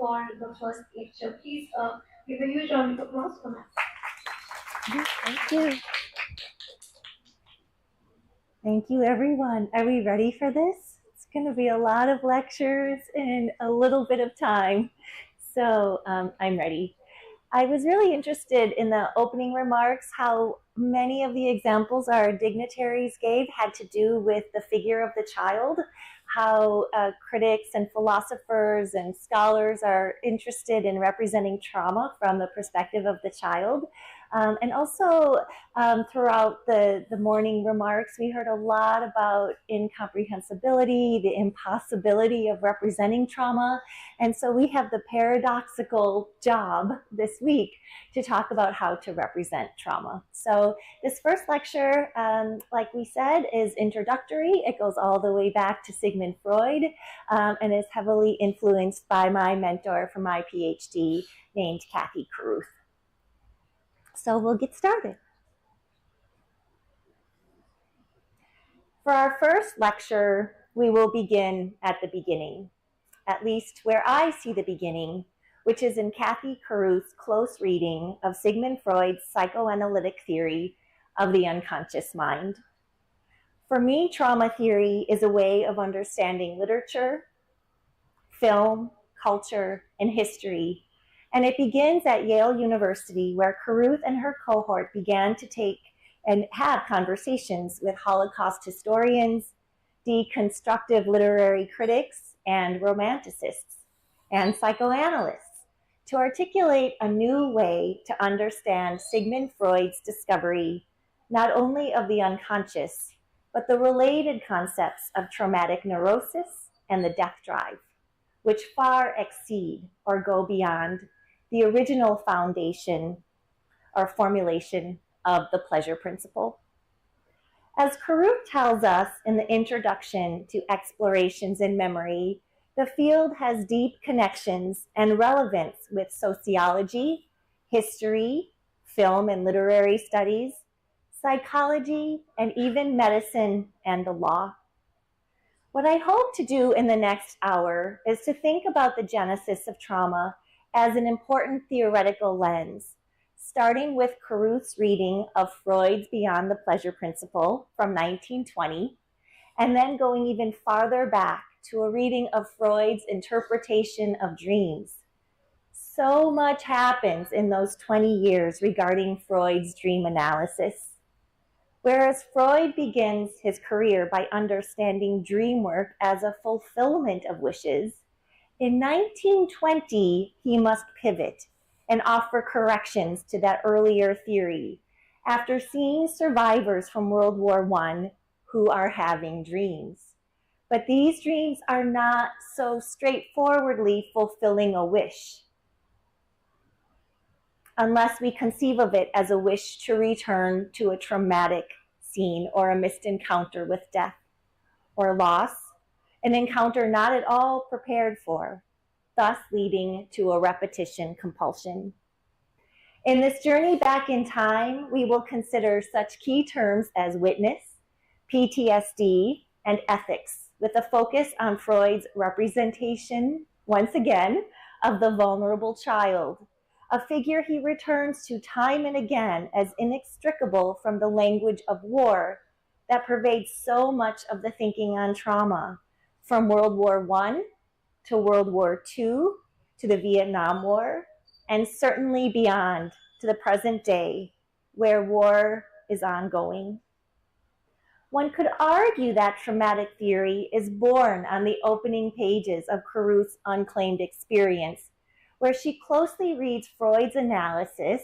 for the first lecture. Please give a huge round of applause for that. Thank you. Thank you, everyone. Are we ready for this? It's going to be a lot of lectures in a little bit of time. So I'm ready. I was really interested in the opening remarks, how many of the examples our dignitaries gave had to do with the figure of the child, how critics and philosophers and scholars are interested in representing trauma from the perspective of the child. And also throughout the morning remarks, we heard a lot about incomprehensibility, the impossibility of representing trauma. And so we have the paradoxical job this week to talk about how to represent trauma. So this first lecture, like we said, is introductory. It goes all the way back to Sigmund Freud and is heavily influenced by my mentor for my PhD named Cathy Caruth. So we'll get started. For our first lecture, we will begin at the beginning, at least where I see the beginning, which is in Cathy Caruth's close reading of Sigmund Freud's psychoanalytic theory of the unconscious mind. For me, trauma theory is a way of understanding literature, film, culture, and history. And it begins at Yale University, where Caruth and her cohort began to take and have conversations with Holocaust historians, deconstructive literary critics, and romanticists, and psychoanalysts to articulate a new way to understand Sigmund Freud's discovery, not only of the unconscious, but the related concepts of traumatic neurosis and the death drive, which far exceed or go beyond the original foundation or formulation of the pleasure principle. As Caruth tells us in the introduction to Explorations in Memory, the field has deep connections and relevance with sociology, history, film and literary studies, psychology, and even medicine and the law. What I hope to do in the next hour is to think about the genesis of trauma as an important theoretical lens, starting with Caruth's reading of Freud's Beyond the Pleasure Principle from 1920, and then going even farther back to a reading of Freud's interpretation of dreams. So much happens in those 20 years regarding Freud's dream analysis. Whereas Freud begins his career by understanding dream work as a fulfillment of wishes, in 1920, he must pivot and offer corrections to that earlier theory after seeing survivors from World War I who are having dreams. But these dreams are not so straightforwardly fulfilling a wish, unless we conceive of it as a wish to return to a traumatic scene or a missed encounter with death or loss, an encounter not at all prepared for, thus leading to a repetition compulsion. In this journey back in time, we will consider such key terms as witness, PTSD, and ethics, with a focus on Freud's representation, once again, of the vulnerable child, a figure he returns to time and again as inextricable from the language of war that pervades so much of the thinking on trauma, from World War I to World War II to the Vietnam War, and certainly beyond to the present day, where war is ongoing. One could argue that traumatic theory is born on the opening pages of Caruth's Unclaimed Experience, where she closely reads Freud's analysis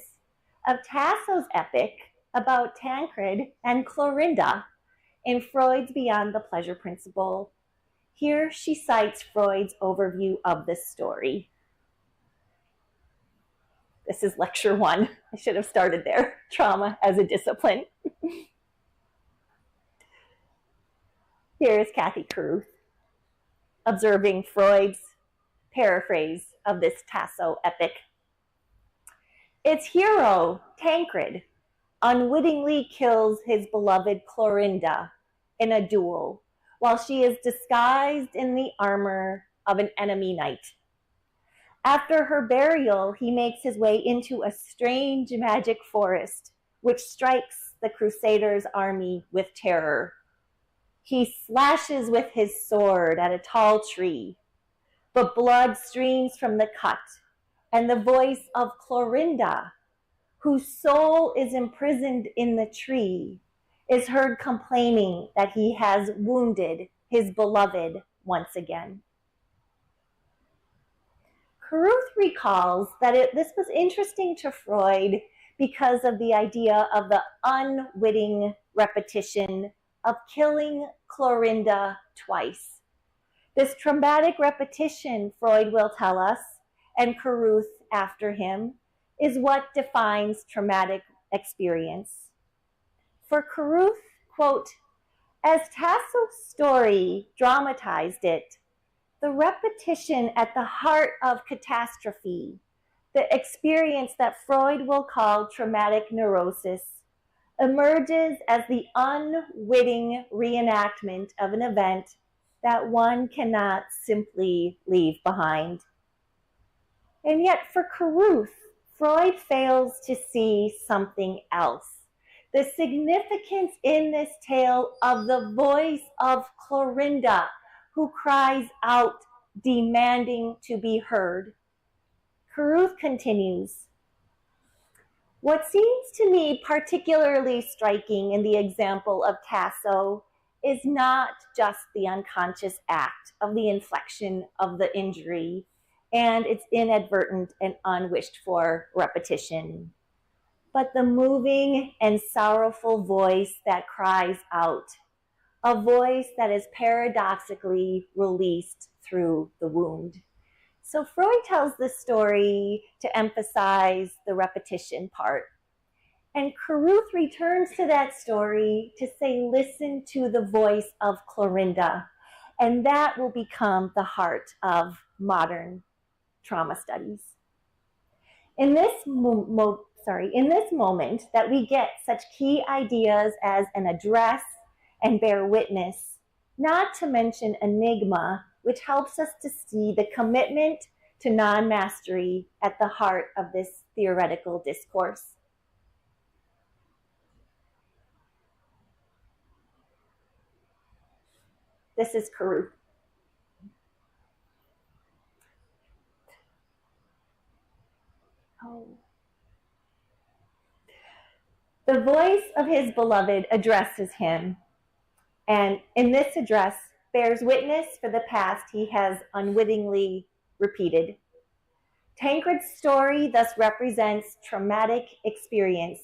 of Tasso's epic about Tancred and Clorinda in Freud's Beyond the Pleasure Principle. Here she cites Freud's overview of this story. This is lecture 1. I should have started there. Trauma as a discipline. Here is Cathy Caruth observing Freud's paraphrase of this Tasso epic. Its hero, Tancred, unwittingly kills his beloved Clorinda in a duel while she is disguised in the armor of an enemy knight. After her burial, he makes his way into a strange magic forest, which strikes the Crusaders' army with terror. He slashes with his sword at a tall tree, but blood streams from the cut, and the voice of Clorinda, whose soul is imprisoned in the tree, is heard complaining that he has wounded his beloved once again. Caruth recalls that this was interesting to Freud because of the idea of the unwitting repetition of killing Clorinda twice. This traumatic repetition, Freud will tell us, and Caruth after him, is what defines traumatic experience. For Caruth, quote, as Tasso's story dramatized it, the repetition at the heart of catastrophe, the experience that Freud will call traumatic neurosis, emerges as the unwitting reenactment of an event that one cannot simply leave behind. And yet for Caruth, Freud fails to see something else. The significance in this tale of the voice of Clorinda, who cries out, demanding to be heard. Caruth continues, what seems to me particularly striking in the example of Tasso is not just the unconscious act of the inflection of the injury and its inadvertent and unwished for repetition, but the moving and sorrowful voice that cries out, a voice that is paradoxically released through the wound. So Freud tells this story to emphasize the repetition part. And Caruth returns to that story to say, listen to the voice of Clorinda. And that will become the heart of modern trauma studies. In this moment that we get such key ideas as an address and bear witness, not to mention enigma, which helps us to see the commitment to non-mastery at the heart of this theoretical discourse. This is Caruth. The voice of his beloved addresses him, and in this address bears witness for the past he has unwittingly repeated. Tancred's story thus represents traumatic experience,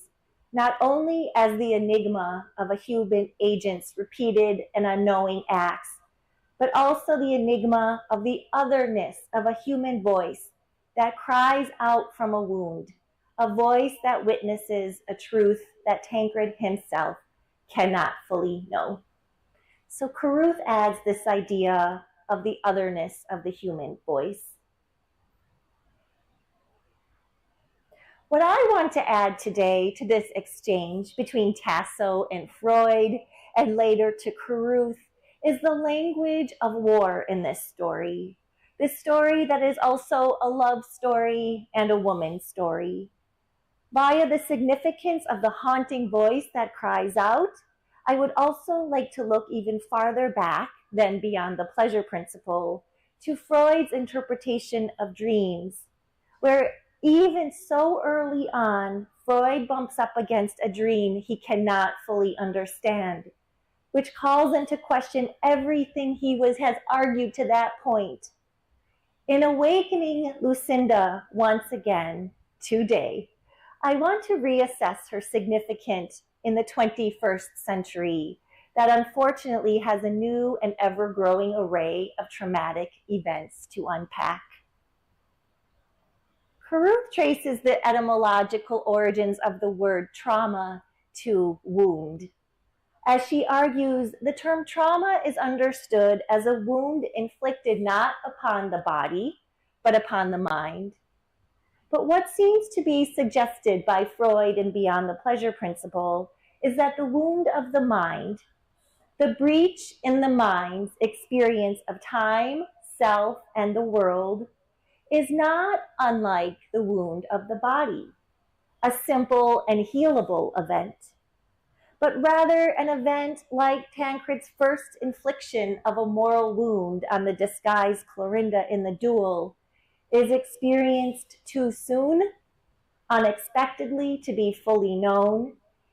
not only as the enigma of a human agent's repeated and unknowing acts, but also the enigma of the otherness of a human voice that cries out from a wound, a voice that witnesses a truth that Tancred himself cannot fully know. So Caruth adds this idea of the otherness of the human voice. What I want to add today to this exchange between Tasso and Freud, and later to Caruth, is the language of war in this story. This story that is also a love story and a woman's story. Via the significance of the haunting voice that cries out, I would also like to look even farther back than beyond the pleasure principle to Freud's interpretation of dreams, where even so early on, Freud bumps up against a dream he cannot fully understand, which calls into question everything he has argued to that point. In awakening Lucinda once again today, I want to reassess her significance in the 21st century that unfortunately has a new and ever-growing array of traumatic events to unpack. Caruth traces the etymological origins of the word trauma to wound. As she argues, the term trauma is understood as a wound inflicted not upon the body, but upon the mind. But what seems to be suggested by Freud and beyond the pleasure principle is that the wound of the mind, the breach in the mind's experience of time, self, and the world, is not unlike the wound of the body, a simple and healable event, but rather an event like Tancred's first infliction of a moral wound on the disguised Clorinda in the duel is experienced too soon, unexpectedly to be fully known,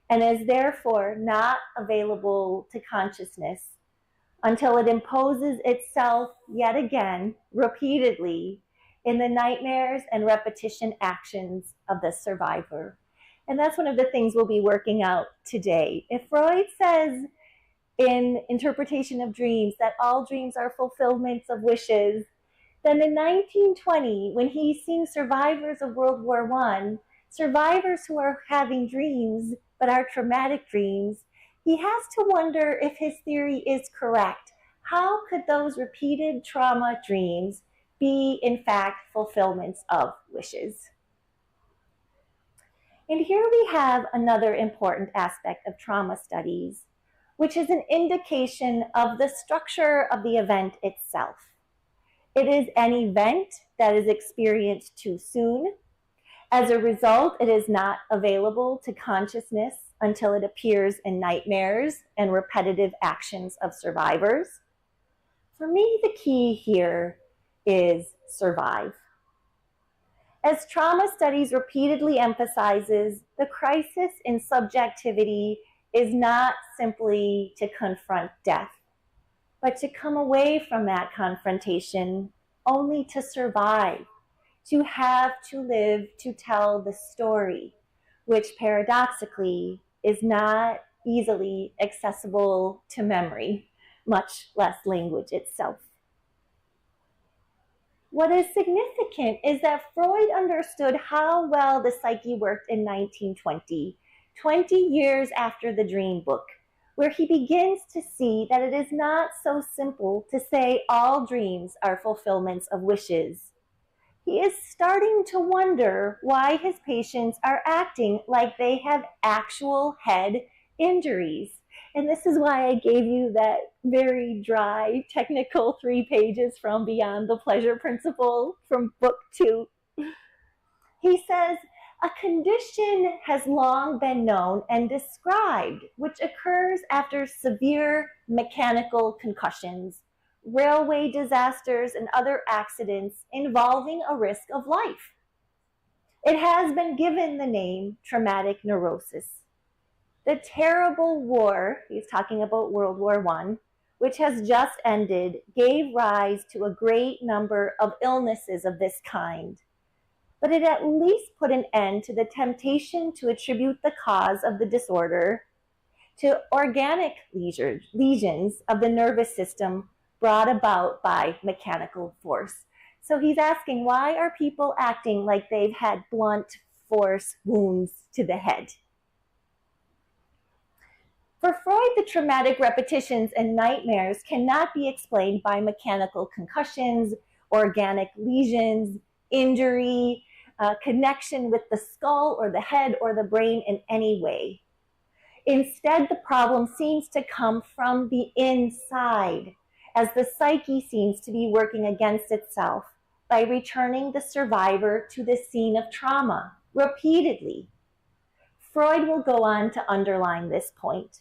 and is therefore not available to consciousness until it imposes itself yet again, repeatedly, in the nightmares and repetition actions of the survivor. And that's one of the things we'll be working out today. If Freud says in Interpretation of Dreams that all dreams are fulfillments of wishes, then in 1920, when he's seeing survivors of World War I, survivors who are having dreams but are traumatic dreams, he has to wonder if his theory is correct. How could those repeated trauma dreams be, in fact, fulfillments of wishes? And here we have another important aspect of trauma studies, which is an indication of the structure of the event itself. It is an event that is experienced too soon. As a result, it is not available to consciousness until it appears in nightmares and repetitive actions of survivors. For me, the key here is survive. As trauma studies repeatedly emphasizes, the crisis in subjectivity is not simply to confront death, but to come away from that confrontation only to survive, to have to live to tell the story, which paradoxically is not easily accessible to memory, much less language itself. What is significant is that Freud understood how well the psyche worked in 1920, 20 years after the Dream Book, where he begins to see that it is not so simple to say all dreams are fulfillments of wishes. He is starting to wonder why his patients are acting like they have actual head injuries. And this is why I gave you that very dry, technical 3 pages from Beyond the Pleasure Principle from book 2. He says, a condition has long been known and described, which occurs after severe mechanical concussions, railway disasters, and other accidents involving a risk of life. It has been given the name traumatic neurosis. The terrible war, he's talking about World War I, which has just ended, gave rise to a great number of illnesses of this kind. But it at least put an end to the temptation to attribute the cause of the disorder to organic lesions of the nervous system brought about by mechanical force. So he's asking, why are people acting like they've had blunt force wounds to the head? For Freud, the traumatic repetitions and nightmares cannot be explained by mechanical concussions, organic lesions, injury, connection with the skull or the head or the brain in any way. Instead, the problem seems to come from the inside, as the psyche seems to be working against itself by returning the survivor to the scene of trauma repeatedly. Freud will go on to underline this point.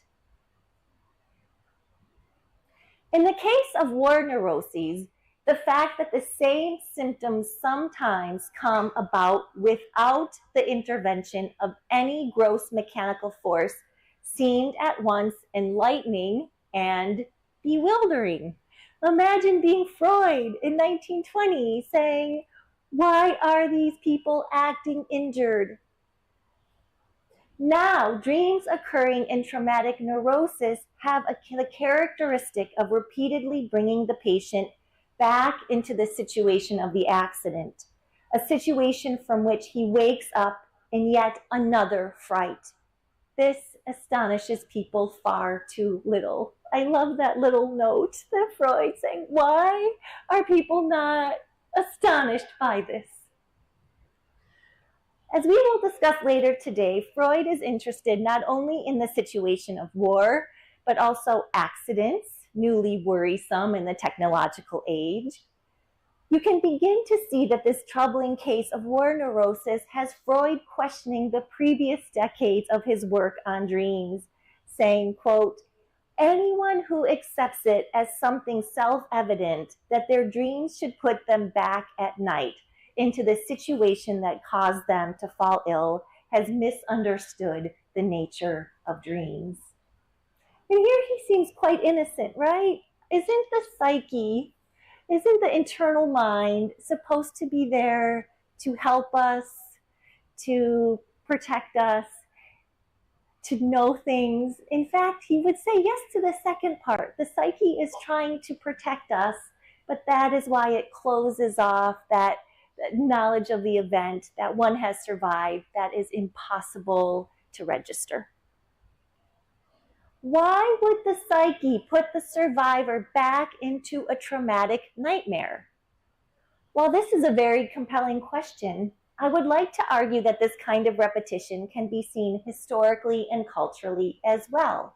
In the case of war neuroses, the fact that the same symptoms sometimes come about without the intervention of any gross mechanical force seemed at once enlightening and bewildering. Imagine being Freud in 1920 saying, why are these people acting injured? Now, dreams occurring in traumatic neurosis have the characteristic of repeatedly bringing the patient back into the situation of the accident, a situation from which he wakes up in yet another fright. This astonishes people far too little. I love that little note that Freud saying, why are people not astonished by this? As we will discuss later today, Freud is interested not only in the situation of war, but also accidents, newly worrisome in the technological age. You can begin to see that this troubling case of war neurosis has Freud questioning the previous decades of his work on dreams, saying, quote, anyone who accepts it as something self-evident that their dreams should put them back at night into the situation that caused them to fall ill has misunderstood the nature of dreams. And here he seems quite innocent, right? Isn't the psyche, isn't the internal mind supposed to be there to help us, to protect us, to know things? In fact, he would say yes to the second part. The psyche is trying to protect us, but that is why it closes off that knowledge of the event that one has survived that is impossible to register. Why would the psyche put the survivor back into a traumatic nightmare? While this is a very compelling question, I would like to argue that this kind of repetition can be seen historically and culturally as well.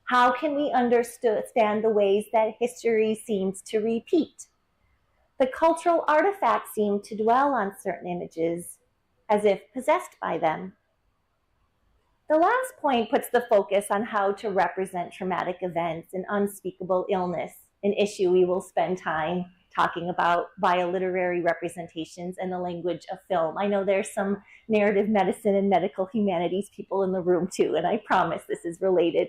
How can we understand the ways that history seems to repeat? The cultural artifacts seem to dwell on certain images as if possessed by them. The last point puts the focus on how to represent traumatic events and unspeakable illness, an issue we will spend time talking about via literary representations and the language of film. I know there's some narrative medicine and medical humanities people in the room too, and I promise this is related.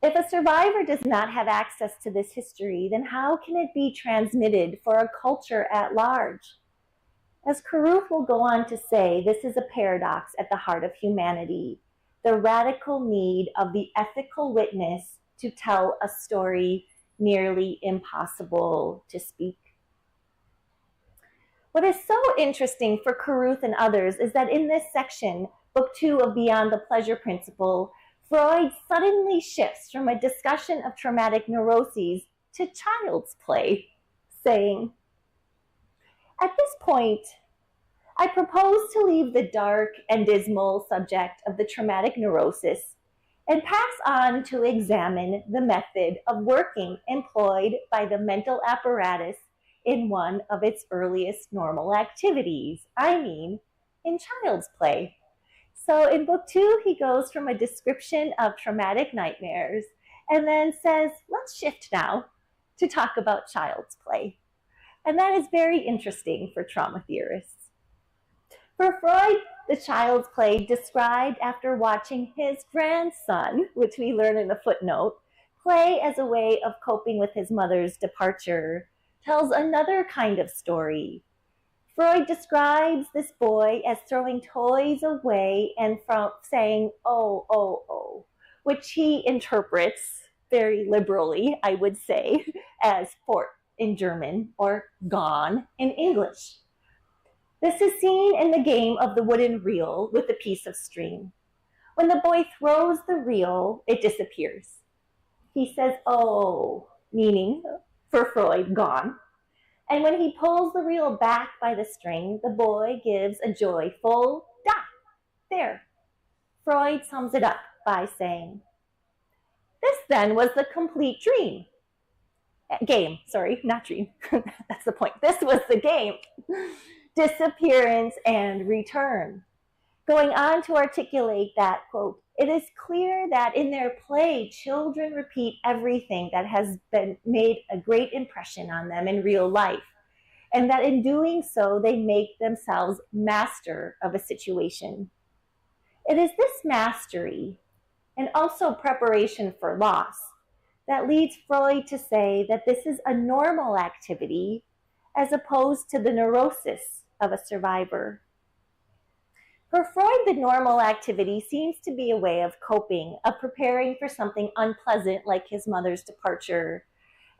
If a survivor does not have access to this history, then how can it be transmitted for a culture at large? As Caruth will go on to say, this is a paradox at the heart of humanity, the radical need of the ethical witness to tell a story nearly impossible to speak. What is so interesting for Caruth and others is that in this section, Book 2 of Beyond the Pleasure Principle, Freud suddenly shifts from a discussion of traumatic neuroses to child's play, saying, at this point, I propose to leave the dark and dismal subject of the traumatic neurosis and pass on to examine the method of working employed by the mental apparatus in one of its earliest normal activities. I mean, in child's play. So in Book 2, he goes from a description of traumatic nightmares and then says, let's shift now to talk about child's play. And that is very interesting for trauma theorists. For Freud, the child's play described after watching his grandson, which we learn in a footnote, play as a way of coping with his mother's departure, tells another kind of story. Freud describes this boy as throwing toys away and saying, oh, oh, oh, which he interprets very liberally, I would say, as fort in German or gone in English. This is seen in the game of the wooden reel with a piece of string. When the boy throws the reel, it disappears. He says, oh, meaning, for Freud, gone. And when he pulls the reel back by the string, the boy gives a joyful da. There. Freud sums it up by saying, this then was the complete dream. Game, sorry, not dream. That's the point. This was the game. Disappearance and return. Going on to articulate that, quote, it is clear that in their play, children repeat everything that has been made a great impression on them in real life, and that in doing so, they make themselves master of a situation. It is this mastery, and also preparation for loss, that leads Freud to say that this is a normal activity as opposed to the neurosis of a survivor. For Freud, the normal activity seems to be a way of coping, of preparing for something unpleasant like his mother's departure,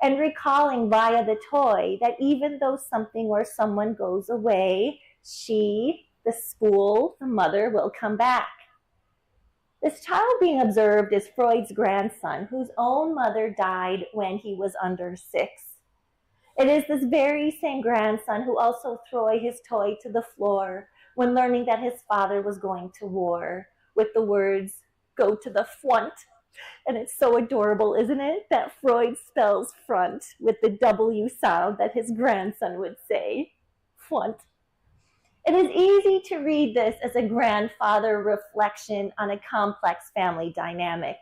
and recalling via the toy that even though something or someone goes away, she, the spool, the mother, will come back. This child being observed is Freud's grandson, whose own mother died when he was under 6. It is this very same grandson who also threw his toy to the floor when learning that his father was going to war, with the words, go to the front, And it's so adorable, isn't it, that Freud spells front with the W sound that his grandson would say, front. It is easy to read this as a grandfather reflection on a complex family dynamic.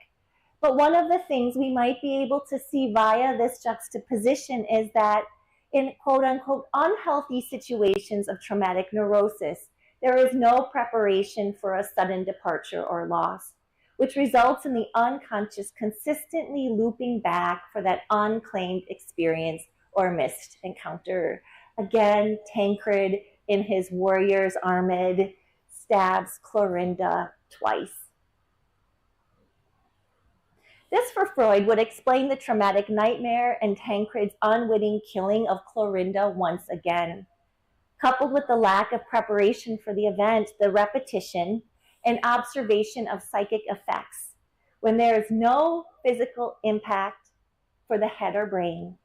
But one of the things we might be able to see via this juxtaposition is that in quote unquote unhealthy situations of traumatic neurosis, there is no preparation for a sudden departure or loss, which results in the unconscious consistently looping back for that unclaimed experience or missed encounter. Again, Tancred in his Warrior's Armid stabs Clorinda twice. This, for Freud, would explain the traumatic nightmare and Tancred's unwitting killing of Clorinda once again. Coupled with the lack of preparation for the event, the repetition and observation of psychic effects, when there is no physical impact for the head or brain,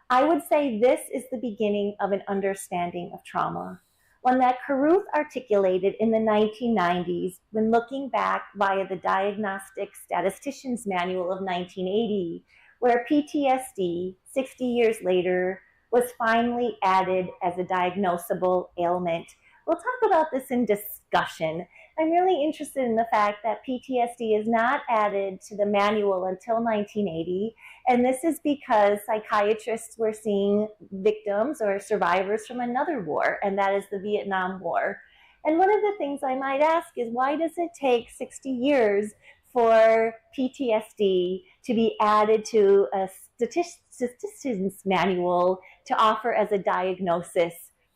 I would say this is the beginning of an understanding of trauma, one that Caruth articulated in the 1990s when looking back via the Diagnostic Statistician's Manual of 1980, where PTSD, 60 years later, was finally added as a diagnosable ailment. We'll talk about this in discussion. I'm really interested in the fact that PTSD is not added to the manual until 1980, and this is because psychiatrists were seeing victims or survivors from another war, and that is the Vietnam War. And one of the things I might ask is, why does it take 60 years for PTSD to be added to a statistician's manual to offer as a diagnosis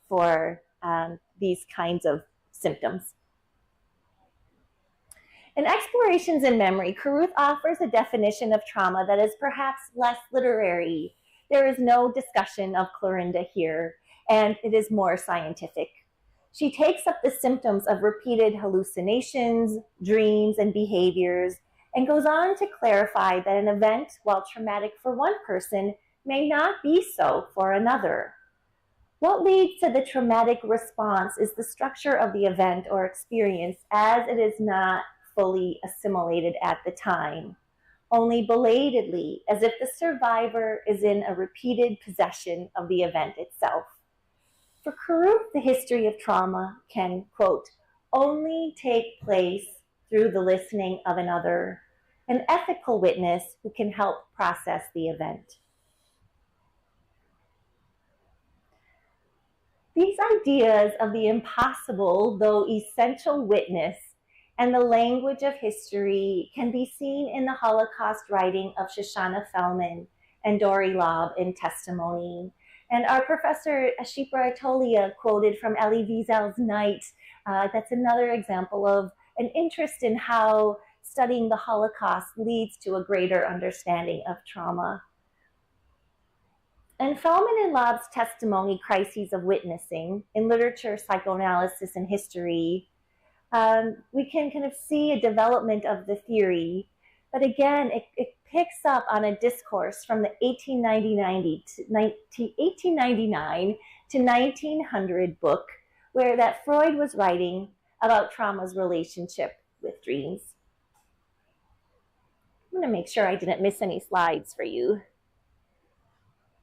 for these kinds of symptoms? In Explorations in Memory, Caruth offers a definition of trauma that is perhaps less literary. There is no discussion of Clorinda here, and it is more scientific. She takes up the symptoms of repeated hallucinations, dreams, and behaviors, and goes on to clarify that an event, while traumatic for one person, may not be so for another. What leads to the traumatic response is the structure of the event or experience, as it is not fully assimilated at the time, only belatedly, as if the survivor is in a repeated possession of the event itself. For Caruth, the history of trauma can, quote, only take place through the listening of another, an ethical witness who can help process the event. These ideas of the impossible, though essential witness and the language of history can be seen in the Holocaust writing of Shoshana Fellman and Dory Lobb in Testimony. And our professor Shipra Itolia quoted from Elie Wiesel's Night. That's another example of an interest in how studying the Holocaust leads to a greater understanding of trauma. And Fellman and Lobb's Testimony, Crises of Witnessing, in literature, psychoanalysis, and history, we can kind of see a development of the theory, but again, it picks up on a discourse from the 1899 to 1900 book, where that Freud was writing about trauma's relationship with dreams. I'm going to make sure I didn't miss any slides for you.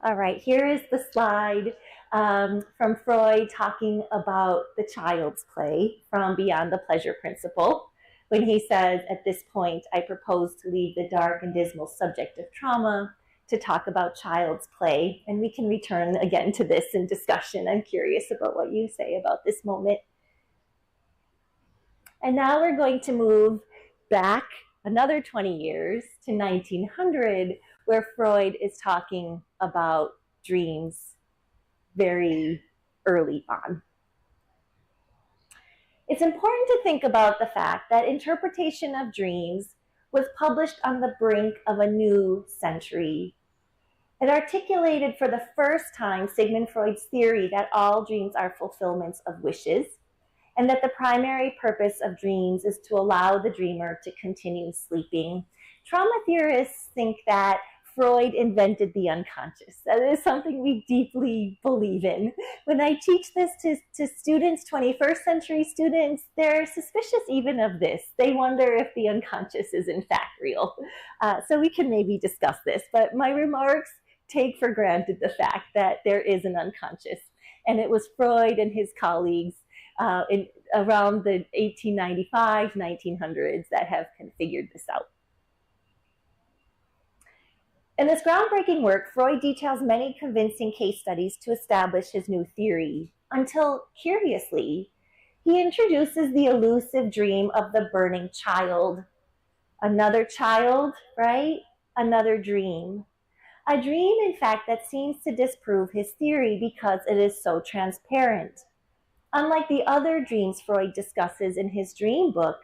All right, here is the slide from Freud talking about the child's play from Beyond the Pleasure Principle, when he says, at this point, I propose to leave the dark and dismal subject of trauma to talk about child's play. And we can return again to this in discussion. I'm curious about what you say about this moment. And now we're going to move back another 20 years to 1900, where Freud is talking about dreams very early on. It's important to think about the fact that interpretation of dreams was published on the brink of a new century. It articulated for the first time Sigmund Freud's theory that all dreams are fulfillments of wishes, and that the primary purpose of dreams is to allow the dreamer to continue sleeping. Trauma theorists think that Freud invented the unconscious. That is something we deeply believe in. When I teach this to students, 21st century students, they're suspicious even of this. They wonder if the unconscious is in fact real. So we can maybe discuss this, but my remarks take for granted the fact that there is an unconscious. And it was Freud and his colleagues around the 1895, 1900s that have figured this out. In this groundbreaking work, Freud details many convincing case studies to establish his new theory, until, curiously, he introduces the elusive dream of the burning child. Another child, right? Another dream. A dream, in fact, that seems to disprove his theory because it is so transparent. Unlike the other dreams Freud discusses in his dream book,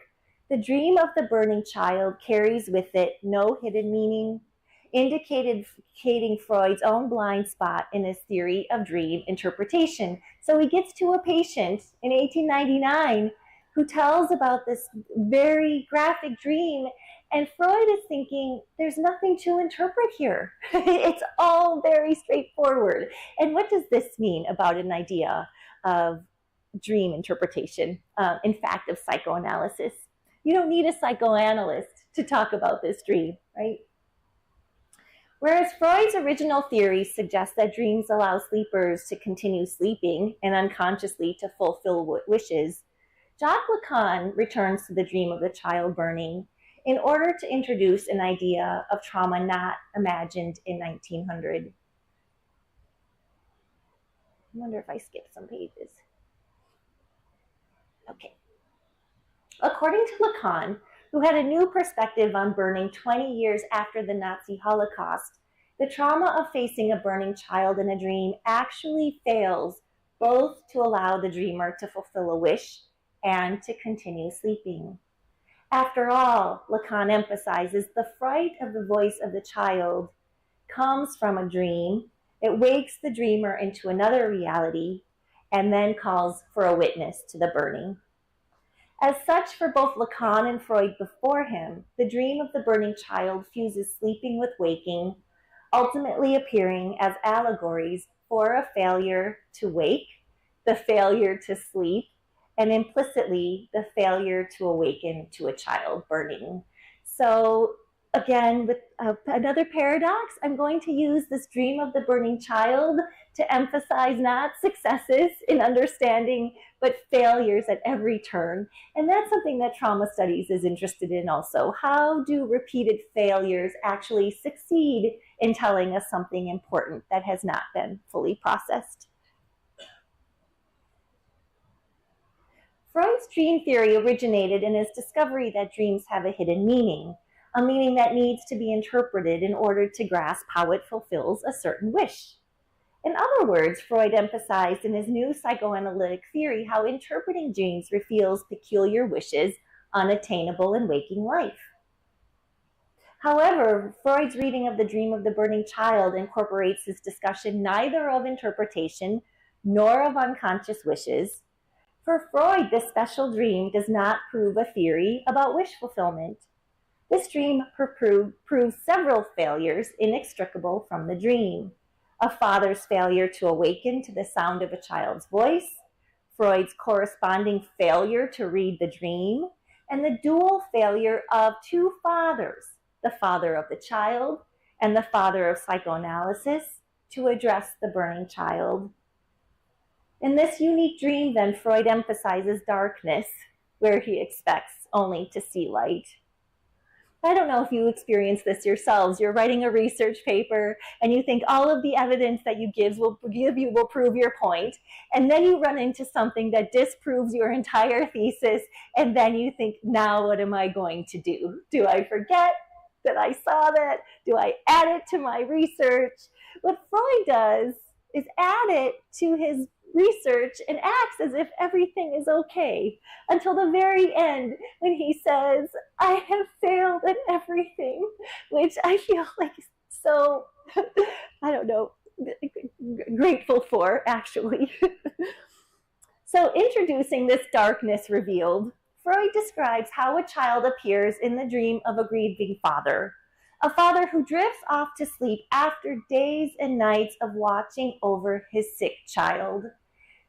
the dream of the burning child carries with it no hidden meaning, indicating Freud's own blind spot in his theory of dream interpretation. So he gets to a patient in 1899 who tells about this very graphic dream, and Freud is thinking, there's nothing to interpret here. It's all very straightforward. And what does this mean about an idea of dream interpretation, in fact, of psychoanalysis? You don't need a psychoanalyst to talk about this dream, right? Whereas Freud's original theory suggests that dreams allow sleepers to continue sleeping and unconsciously to fulfill wishes, Jacques Lacan returns to the dream of the child burning in order to introduce an idea of trauma not imagined in 1900. I wonder if I skipped some pages. Okay. According to Lacan, who had a new perspective on burning 20 years after the Nazi Holocaust, the trauma of facing a burning child in a dream actually fails both to allow the dreamer to fulfill a wish and to continue sleeping. After all, Lacan emphasizes, the fright of the voice of the child comes from a dream. It wakes the dreamer into another reality and then calls for a witness to the burning. As such, for both Lacan and Freud before him, the dream of the burning child fuses sleeping with waking, ultimately appearing as allegories for a failure to wake, the failure to sleep, and implicitly the failure to awaken to a child burning. So again, with another paradox, I'm going to use this dream of the burning child to emphasize not successes in understanding, but failures at every turn. And that's something that trauma studies is interested in also. How do repeated failures actually succeed in telling us something important that has not been fully processed? Freud's dream theory originated in his discovery that dreams have a hidden meaning, a meaning that needs to be interpreted in order to grasp how it fulfills a certain wish. In other words, Freud emphasized in his new psychoanalytic theory how interpreting dreams reveals peculiar wishes unattainable in waking life. However, Freud's reading of the dream of the burning child incorporates his discussion neither of interpretation nor of unconscious wishes. For Freud, this special dream does not prove a theory about wish fulfillment. This dream proves several failures inextricable from the dream. A father's failure to awaken to the sound of a child's voice, Freud's corresponding failure to read the dream, and the dual failure of two fathers, the father of the child and the father of psychoanalysis, to address the burning child. In this unique dream, then, Freud emphasizes darkness, where he expects only to see light. I don't know if you experience this yourselves. You're writing a research paper and you think all of the evidence that you give will prove your point. And then you run into something that disproves your entire thesis. And then you think, now what am I going to do? Do I forget that I saw that? Do I add it to my research? What Freud does is add it to his research and acts as if everything is okay until the very end when he says, I have failed at everything, which I feel like so, I don't know, grateful for, actually. So introducing this darkness revealed, Freud describes how a child appears in the dream of a grieving father, A father who drifts off to sleep after days and nights of watching over his sick child.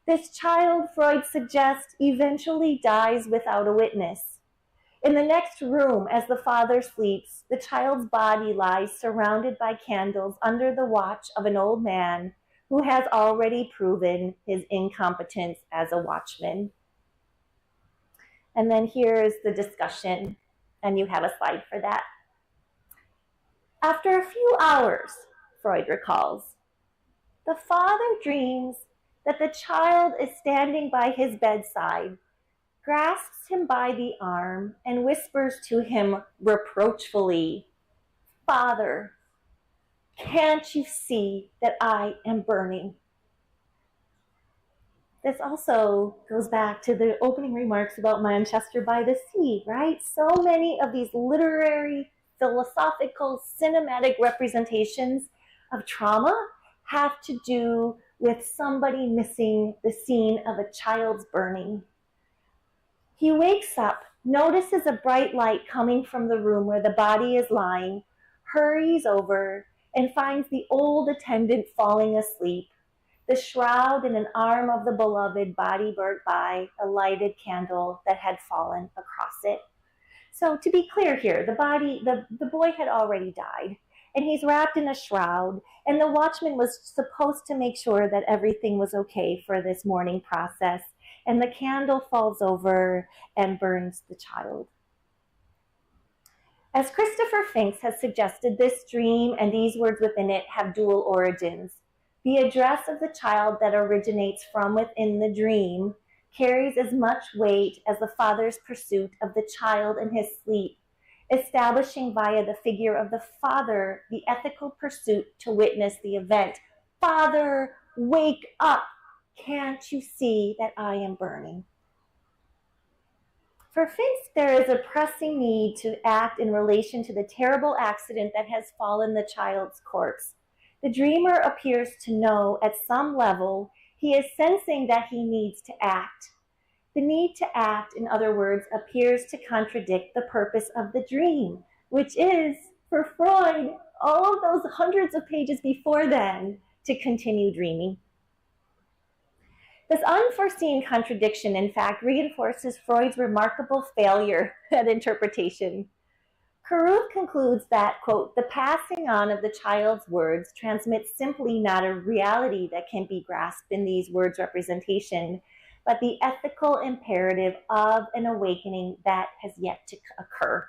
This child, Freud suggests, eventually dies without a witness. In the next room, as the father sleeps, the child's body lies surrounded by candles under the watch of an old man who has already proven his incompetence as a watchman. And then here's the discussion, and you have a slide for that. After a few hours, Freud recalls, the father dreams that the child is standing by his bedside, grasps him by the arm, and whispers to him reproachfully, "Father, can't you see that I am burning?" This also goes back to the opening remarks about Manchester by the Sea, right? So many of these literary, philosophical, cinematic representations of trauma have to do with somebody missing the scene of a child's burning. He wakes up, notices a bright light coming from the room where the body is lying, hurries over, and finds the old attendant falling asleep, the shroud and an arm of the beloved body burnt by a lighted candle that had fallen across it. So to be clear here, the boy had already died, and he's wrapped in a shroud, and the watchman was supposed to make sure that everything was okay for this mourning process, and the candle falls over and burns the child. As Christopher Finks has suggested, this dream and these words within it have dual origins. The address of the child that originates from within the dream carries as much weight as the father's pursuit of the child in his sleep, establishing via the figure of the father the ethical pursuit to witness the event. Father, wake up! Can't you see that I am burning? For Finks, there is a pressing need to act in relation to the terrible accident that has fallen the child's corpse. The dreamer appears to know at some level he is sensing that he needs to act. The need to act, in other words, appears to contradict the purpose of the dream, which is, for Freud, all of those hundreds of pages before then, to continue dreaming. This unforeseen contradiction, in fact, reinforces Freud's remarkable failure at interpretation. Caruth concludes that, quote, the passing on of the child's words transmits simply not a reality that can be grasped in these words' representation, but the ethical imperative of an awakening that has yet to occur.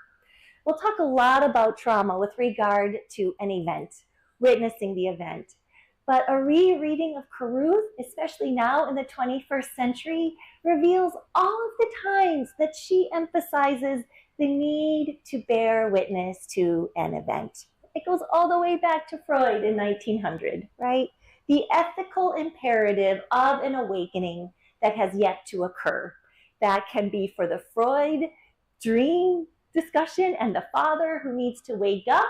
We'll talk a lot about trauma with regard to an event, witnessing the event. But a rereading of Caruth, especially now in the 21st century, reveals all of the times that she emphasizes the need to bear witness to an event. It goes all the way back to Freud in 1900, right? The ethical imperative of an awakening that has yet to occur. That can be for the Freud dream discussion and the father who needs to wake up.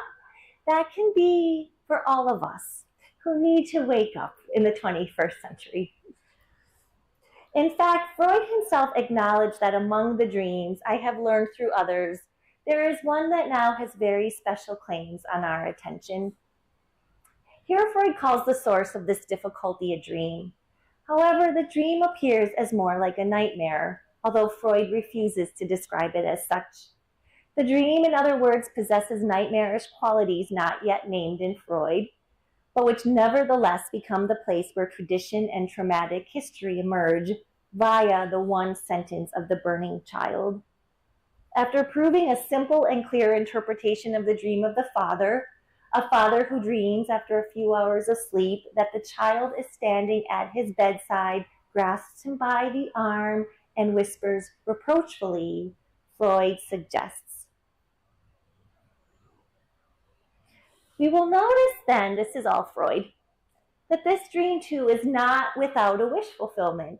That can be for all of us who need to wake up in the 21st century. In fact, Freud himself acknowledged that among the dreams I have learned through others, there is one that now has very special claims on our attention. Here Freud calls the source of this difficulty a dream. However, the dream appears as more like a nightmare, although Freud refuses to describe it as such. The dream, in other words, possesses nightmarish qualities not yet named in Freud, but which nevertheless become the place where tradition and traumatic history emerge via the one sentence of the burning child. After proving a simple and clear interpretation of the dream of the father, a father who dreams after a few hours of sleep that the child is standing at his bedside, grasps him by the arm, and whispers reproachfully, Freud suggests. We will notice then, this is all Freud, that this dream too is not without a wish fulfillment.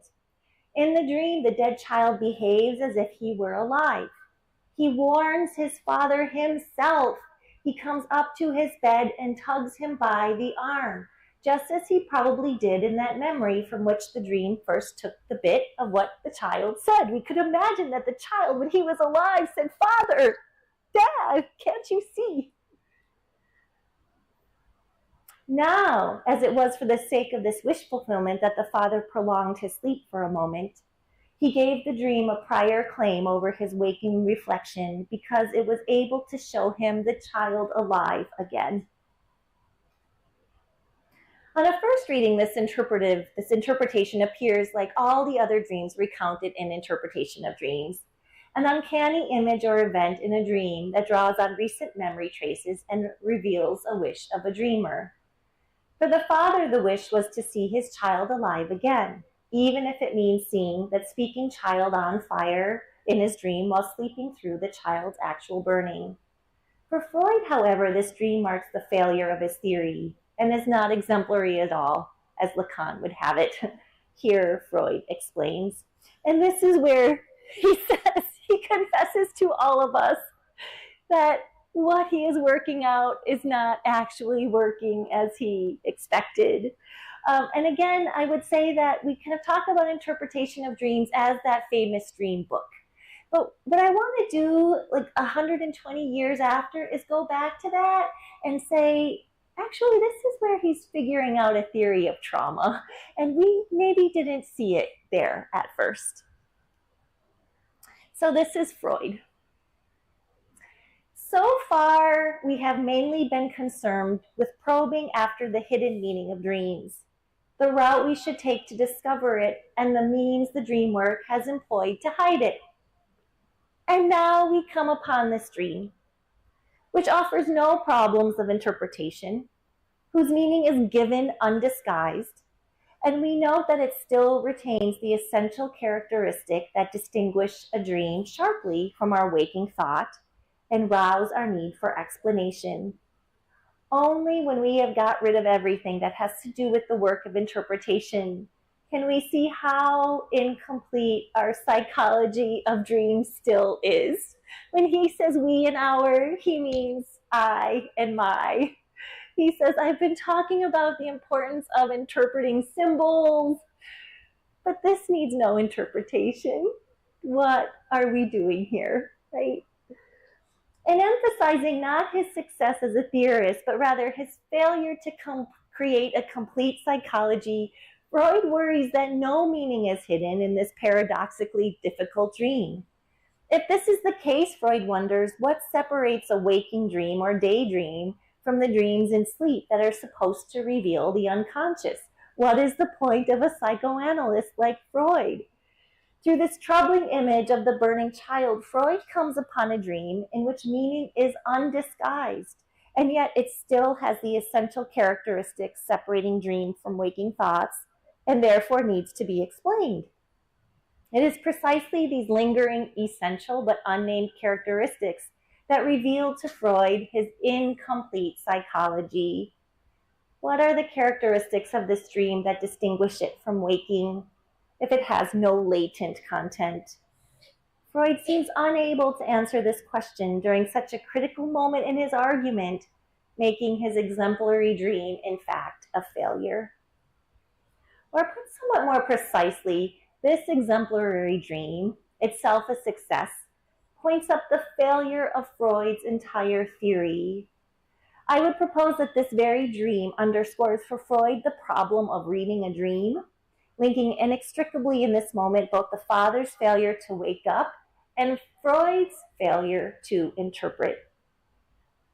In the dream, the dead child behaves as if he were alive. He warns his father himself. He comes up to his bed and tugs him by the arm, just as he probably did in that memory from which the dream first took the bit of what the child said. We could imagine that the child, when he was alive, said, "Father, Dad, can't you see?" Now, as it was for the sake of this wish fulfillment that the father prolonged his sleep for a moment, he gave the dream a prior claim over his waking reflection because it was able to show him the child alive again. On a first reading, this interpretation appears like all the other dreams recounted in Interpretation of Dreams, an uncanny image or event in a dream that draws on recent memory traces and reveals a wish of a dreamer. For the father, the wish was to see his child alive again, even if it means seeing that speaking child on fire in his dream while sleeping through the child's actual burning. For Freud, however, this dream marks the failure of his theory and is not exemplary at all, as Lacan would have it. Here, Freud explains. And this is where he says, he confesses to all of us that what he is working out is not actually working as he expected. And again, I would say that we kind of talk about Interpretation of Dreams as that famous dream book. But what I want to do, like 120 years after, is go back to that and say, actually, this is where he's figuring out a theory of trauma. And we maybe didn't see it there at first. So this is Freud. So far, we have mainly been concerned with probing after the hidden meaning of dreams, the route we should take to discover it, and the means the dream work has employed to hide it. And now we come upon this dream, which offers no problems of interpretation, whose meaning is given undisguised, and we note that it still retains the essential characteristic that distinguish a dream sharply from our waking thought and rouse our need for explanation. Only when we have got rid of everything that has to do with the work of interpretation can we see how incomplete our psychology of dreams still is. When he says we and our, he means I and my. He says, I've been talking about the importance of interpreting symbols, but this needs no interpretation. What are we doing here, right? And emphasizing not his success as a theorist, but rather his failure to create a complete psychology, Freud worries that no meaning is hidden in this paradoxically difficult dream. If this is the case, Freud wonders, what separates a waking dream or daydream from the dreams in sleep that are supposed to reveal the unconscious? What is the point of a psychoanalyst like Freud? Through this troubling image of the burning child, Freud comes upon a dream in which meaning is undisguised, and yet it still has the essential characteristics separating dream from waking thoughts, and therefore needs to be explained. It is precisely these lingering, essential, but unnamed characteristics that reveal to Freud his incomplete psychology. What are the characteristics of this dream that distinguish it from waking if it has no latent content? Freud seems unable to answer this question during such a critical moment in his argument, making his exemplary dream, in fact, a failure. Or put somewhat more precisely, this exemplary dream, itself a success, points up the failure of Freud's entire theory. I would propose that this very dream underscores for Freud the problem of reading a dream, linking inextricably in this moment both the father's failure to wake up and Freud's failure to interpret.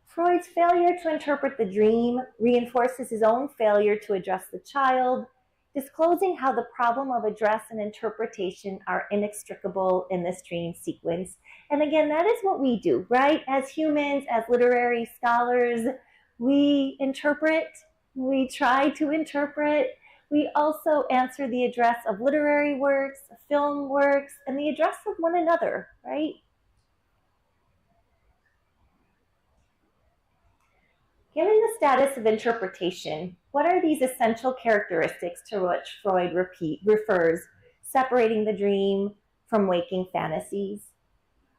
Freud's failure to interpret the dream reinforces his own failure to address the child, disclosing how the problem of address and interpretation are inextricable in this dream sequence. And again, that is what we do, right? As humans, as literary scholars, we interpret, we try to interpret. We also answer the address of literary works, film works, and the address of one another, right? Given the status of interpretation, what are these essential characteristics to which Freud refers, separating the dream from waking fantasies?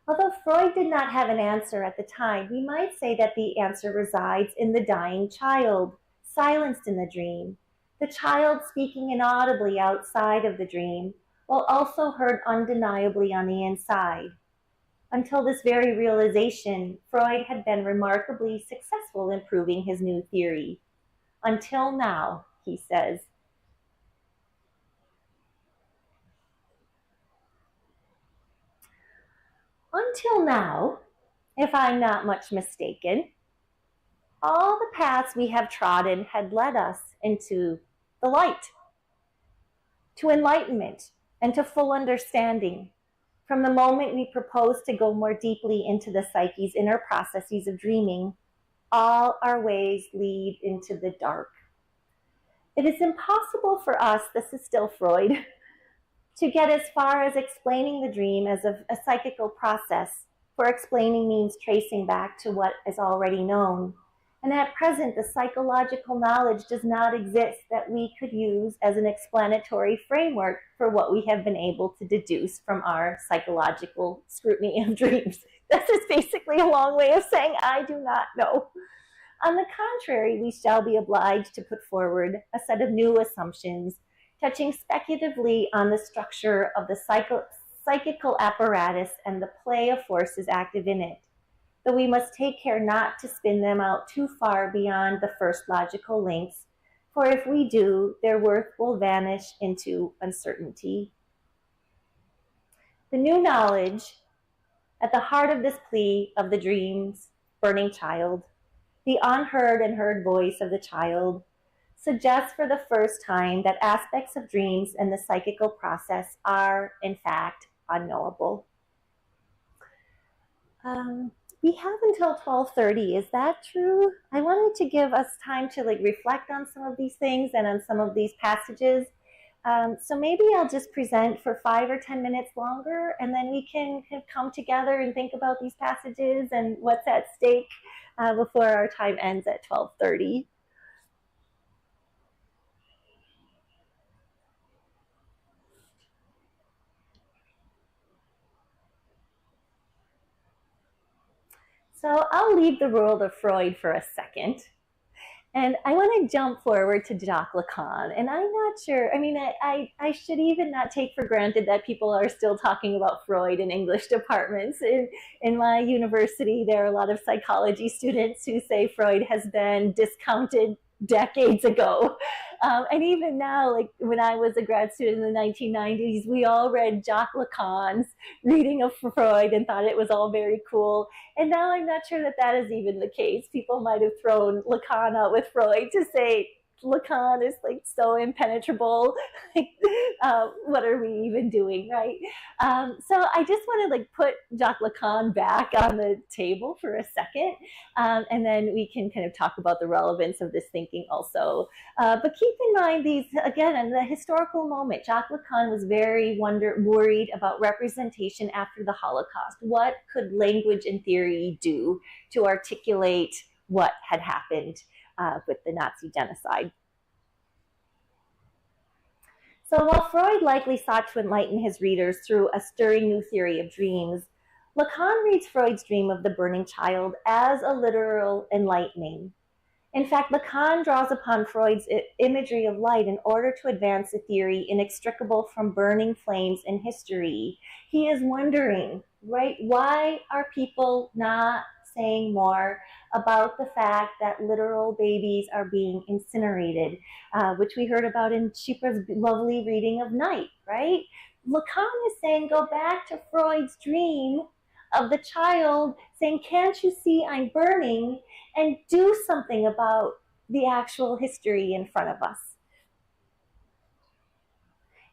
Although Freud did not have an answer at the time, we might say that the answer resides in the dying child, silenced in the dream, the child speaking inaudibly outside of the dream, while also heard undeniably on the inside. Until this very realization, Freud had been remarkably successful in proving his new theory. Until now, he says. Until now, if I'm not much mistaken, all the paths we have trodden had led us into the light, to enlightenment, and to full understanding. From the moment we propose to go more deeply into the psyche's inner processes of dreaming, all our ways lead into the dark. It is impossible for us, this is still Freud, to get as far as explaining the dream as a psychical process, for explaining means tracing back to what is already known. And at present, the psychological knowledge does not exist that we could use as an explanatory framework for what we have been able to deduce from our psychological scrutiny of dreams. This is basically a long way of saying I do not know. On the contrary, we shall be obliged to put forward a set of new assumptions, touching speculatively on the structure of the psychical apparatus and the play of forces active in it, though we must take care not to spin them out too far beyond the first logical links, for if we do, their worth will vanish into uncertainty. The new knowledge, at the heart of this plea of the dream's burning child, the unheard and heard voice of the child, suggests for the first time that aspects of dreams and the psychical process are, in fact, unknowable. We have until 12:30. Is that true? I wanted to give us time to reflect on some of these things and on some of these passages. So maybe I'll just present for 5 or 10 minutes longer, and then we can come together and think about these passages and what's at stake before our time ends at 12:30. So I'll leave the world of Freud for a second. And I want to jump forward to Jacques Lacan. And I'm not sure, I should even not take for granted that people are still talking about Freud in English departments. In my university, there are a lot of psychology students who say Freud has been discounted decades ago. And even now, when I was a grad student in the 1990s, we all read Jacques Lacan's reading of Freud and thought it was all very cool. And now I'm not sure that that is even the case. People might have thrown Lacan out with Freud to say Lacan is so impenetrable. What are we even doing, right? So I just want to put Jacques Lacan back on the table for a second, and then we can kind of talk about the relevance of this thinking also. But keep in mind these, again, in the historical moment, Jacques Lacan was very worried about representation after the Holocaust. What could language and theory do to articulate what had happened with the Nazi genocide? So while Freud likely sought to enlighten his readers through a stirring new theory of dreams, Lacan reads Freud's dream of the burning child as a literal enlightening. In fact, Lacan draws upon Freud's imagery of light in order to advance a theory inextricable from burning flames in history. He is wondering, right, why are people not saying more about the fact that literal babies are being incinerated, which we heard about in Shipra's lovely reading of Night, right? Lacan is saying, go back to Freud's dream of the child saying, can't you see I'm burning, and do something about the actual history in front of us.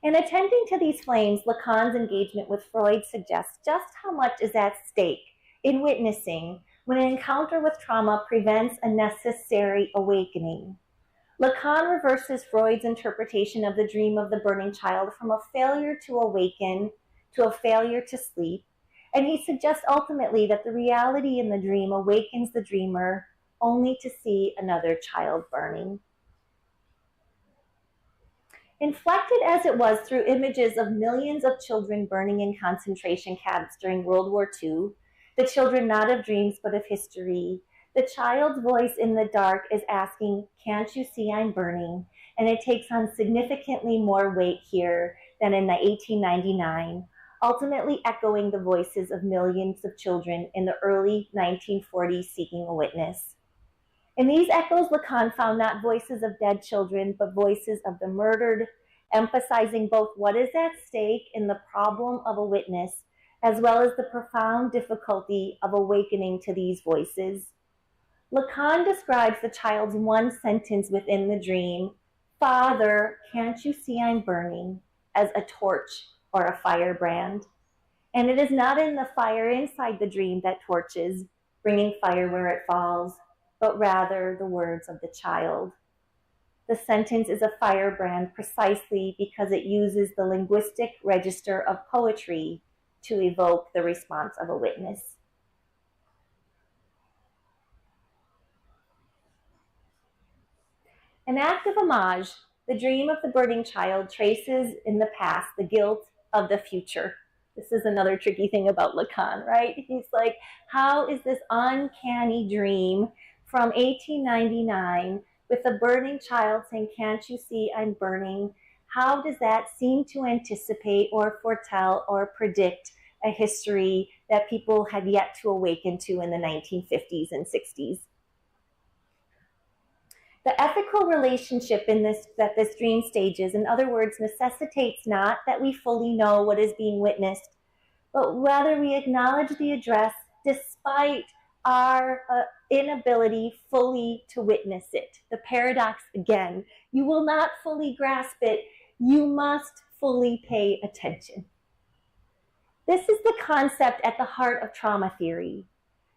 In attending to these flames, Lacan's engagement with Freud suggests just how much is at stake in witnessing when an encounter with trauma prevents a necessary awakening. Lacan reverses Freud's interpretation of the dream of the burning child from a failure to awaken to a failure to sleep, and he suggests ultimately that the reality in the dream awakens the dreamer only to see another child burning. Inflected as it was through images of millions of children burning in concentration camps during World War II, the children not of dreams but of history, the child's voice in the dark is asking, can't you see I'm burning? And it takes on significantly more weight here than in 1899, ultimately echoing the voices of millions of children in the early 1940s seeking a witness. In these echoes, Lacan found not voices of dead children, but voices of the murdered, emphasizing both what is at stake in the problem of a witness, as well as the profound difficulty of awakening to these voices. Lacan describes the child's one sentence within the dream, "Father, can't you see I'm burning?" as a torch or a firebrand. And it is not in the fire inside the dream that torches, bringing fire where it falls, but rather the words of the child. The sentence is a firebrand precisely because it uses the linguistic register of poetry to evoke the response of a witness. An act of homage, the dream of the burning child traces in the past the guilt of the future. This is another tricky thing about Lacan, right? He's like, how is this uncanny dream from 1899 with a burning child saying, "Can't you see I'm burning?" How does that seem to anticipate or foretell or predict a history that people had yet to awaken to in the 1950s and 60s? The ethical relationship that this dream stages, in other words, necessitates not that we fully know what is being witnessed, but rather we acknowledge the address despite our inability fully to witness it. The paradox again, you will not fully grasp it, you must fully pay attention. This is the concept at the heart of trauma theory.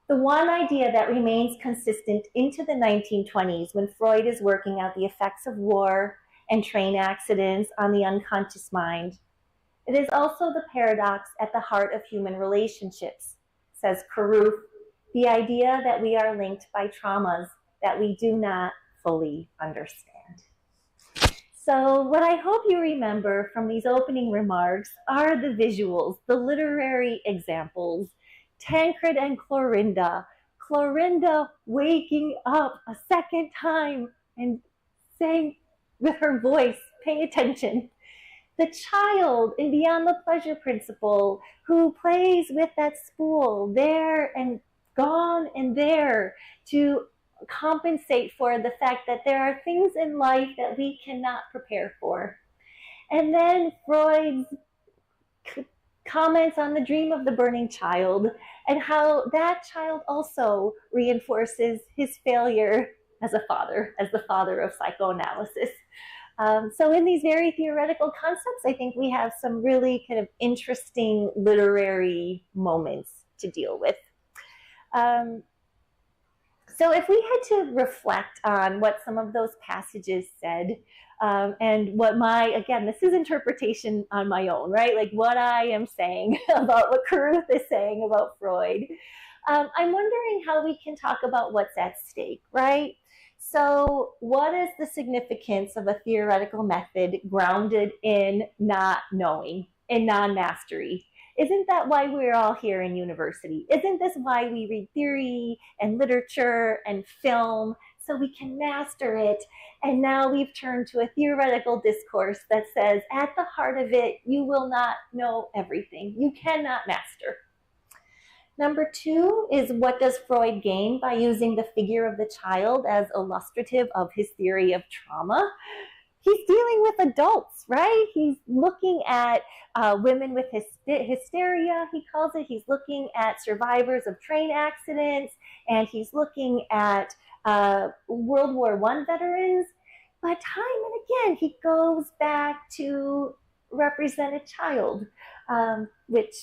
The one idea that remains consistent into the 1920s when Freud is working out the effects of war and train accidents on the unconscious mind. It is also the paradox at the heart of human relationships, says Caruth, the idea that we are linked by traumas that we do not fully understand. So what I hope you remember from these opening remarks are the visuals, the literary examples. Tancred and Clorinda. Clorinda waking up a second time and saying with her voice, pay attention. The child in Beyond the Pleasure Principle who plays with that spool there and gone and there to compensate for the fact that there are things in life that we cannot prepare for. And then Freud's comments on the dream of the burning child and how that child also reinforces his failure as a father, as the father of psychoanalysis. So in these very theoretical concepts, I think we have some really kind of interesting literary moments to deal with. So if we had to reflect on what some of those passages said, and what again, this is interpretation on my own, right? Like what I am saying about what Caruth is saying about Freud. I'm wondering how we can talk about what's at stake, right? So what is the significance of a theoretical method grounded in not knowing, in non-mastery? Isn't that why we're all here in university? Isn't this why we read theory and literature and film so we can master it? And now we've turned to a theoretical discourse that says, at the heart of it, you will not know everything. You cannot master. Number two is, what does Freud gain by using the figure of the child as illustrative of his theory of trauma? He's dealing with adults, right? He's looking at women with hysteria, he calls it. He's looking at survivors of train accidents, and he's looking at World War I veterans. But time and again, he goes back to represent a child, which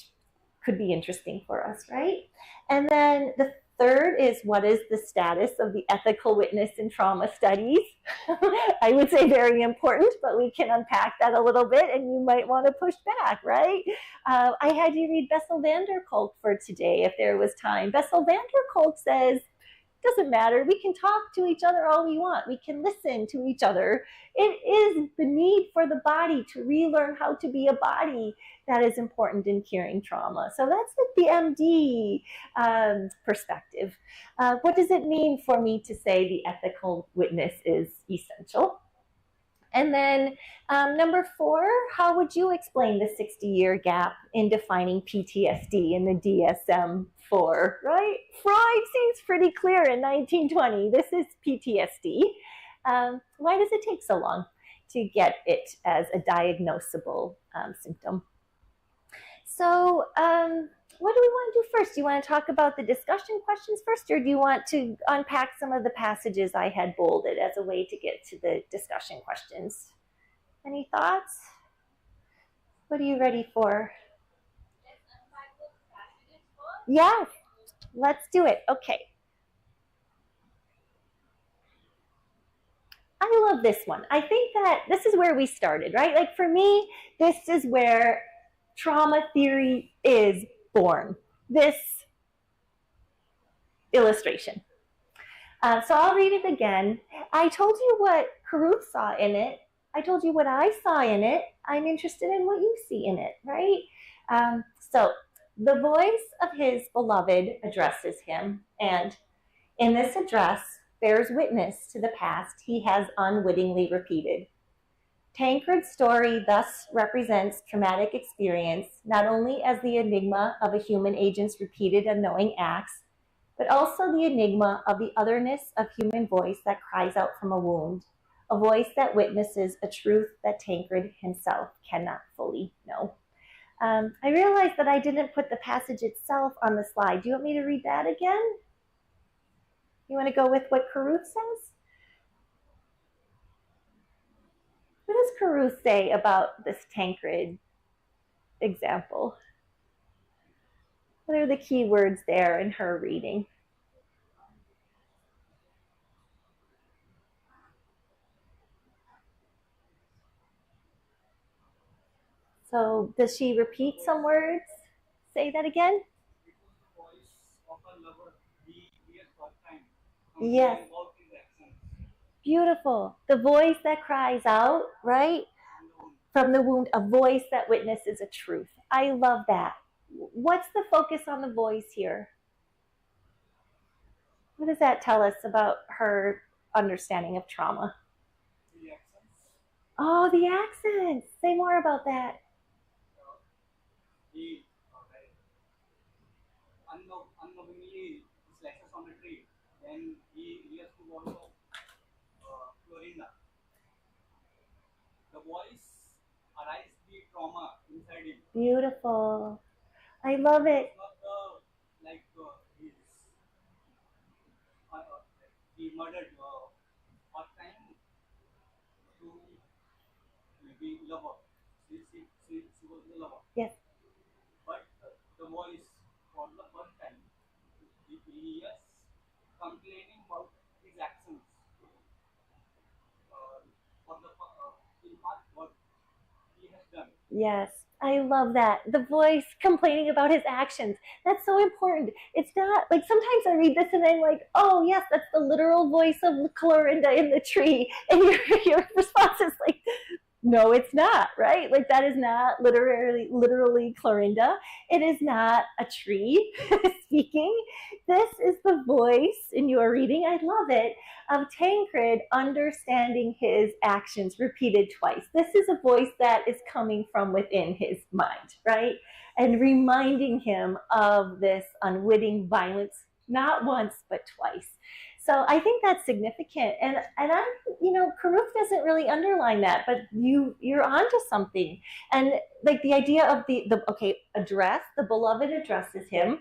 could be interesting for us, right? And then the third is, what is the status of the ethical witness in trauma studies? I would say very important, but we can unpack that a little bit, and you might want to push back, right? I had you read Bessel van der Kolk for today, if there was time. Bessel van der Kolk says, doesn't matter, we can talk to each other all we want, we can listen to each other. It is the need for the body to relearn how to be a body that is important in curing trauma. So that's the MD perspective. What does it mean for me to say the ethical witness is essential? And then number 4, how would you explain the 60-year gap in defining PTSD in the DSM-4, right? Freud seems pretty clear in 1920. This is PTSD. Why does it take so long to get it as a diagnosable symptom? So what do we want to do first? Do you want to talk about the discussion questions first, or do you want to unpack some of the passages I had bolded as a way to get to the discussion questions? Any thoughts? What are you ready for? Yes, let's do it. Okay. I love this one. I think that this is where we started, right? Like for me, this is where trauma theory is born. This illustration. So I'll read it again. I told you what Caruth saw in it. I told you what I saw in it. I'm interested in what you see in it, right? So the voice of his beloved addresses him, and in this address bears witness to the past he has unwittingly repeated. Tancred's story thus represents traumatic experience not only as the enigma of a human agent's repeated unknowing acts, but also the enigma of the otherness of human voice that cries out from a wound, a voice that witnesses a truth that Tancred himself cannot fully know. I realized that I didn't put the passage itself on the slide. Do you want me to read that again? You want to go with what Caruth says? What does Caruth say about this Tancred example? What are the key words there in her reading? So does she repeat some words? Say that again. Yes. Beautiful. The voice that cries out, right? From the wound, a voice that witnesses a truth. I love that. What's the focus on the voice here? What does that tell us about her understanding of trauma? The accents. Oh, the accents. Say more about that. He unknowingly slashes on a tree. Then he has to also Florinda. The voice arises the trauma inside him. Beautiful. I love it. It's not like he murdered part time to maybe lover. She was the lover. Yes. But the voice for the first time, he is complaining about his actions. For the in part what he has done. Yes, I love that. The voice complaining about his actions. That's so important. It's not like sometimes I read this and I'm like, oh yes, that's the literal voice of Clorinda in the tree. And your response is like, no, it's not, right? Like that is not literally Clorinda. It is not a tree speaking. This is the voice in your reading, I love it, of Tancred understanding his actions repeated twice. This is a voice that is coming from within his mind, right? And reminding him of this unwitting violence, not once, but twice. So I think that's significant. And I, Caruth doesn't really underline that, but you're onto something. And like the idea of the address, the beloved addresses him.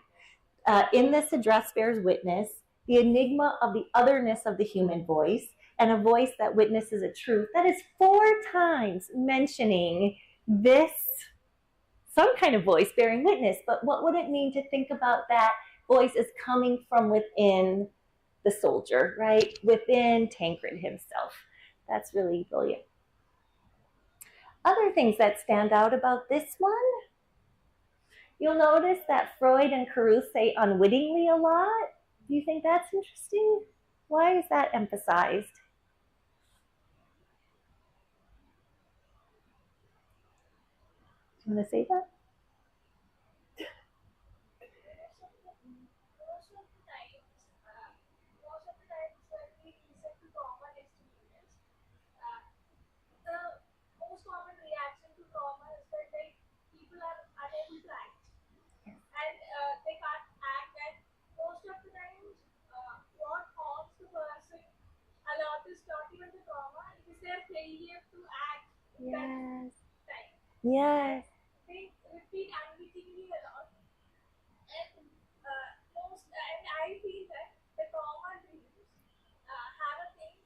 In this address bears witness the enigma of the otherness of the human voice, and a voice that witnesses a truth. That is 4 times mentioning this, some kind of voice bearing witness. But what would it mean to think about that voice as coming from within the soldier, right? Within Tancred himself. That's really brilliant. Other things that stand out about this one, you'll notice that Freud and Caruth say unwittingly a lot. Do you think that's interesting? Why is that emphasized? Do you want to say that? Yes. Time. Yes. They repeat unwittingly a lot. And I feel that the trauma dreams have a thing